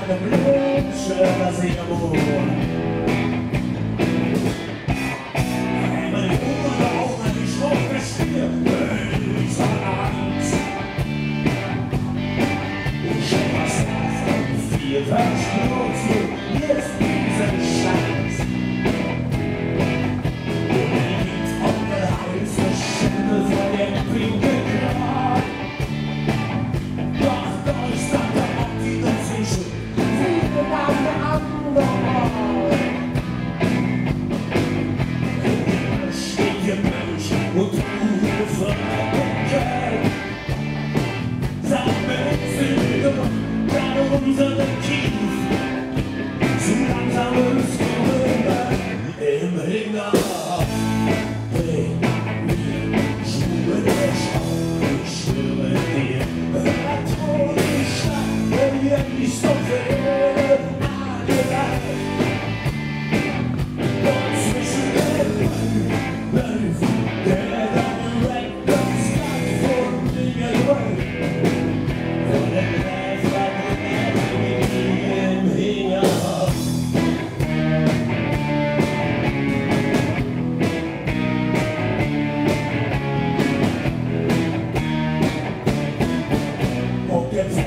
eine Blutschöner Seemoor. Meine Oma auch an die Schraube verstehe, böser Angst. Und schon was davon, viel Verschmutz, jetzt diesen Scheiß. Und Onkel heiße Schände vor dem Pinkelgrad. Doch Deutschland hat die dazwischen, viele Tage andere. Steht hier Mensch und Ruhe verdecken. Sammeln Sie doch, dann unsere Kinder.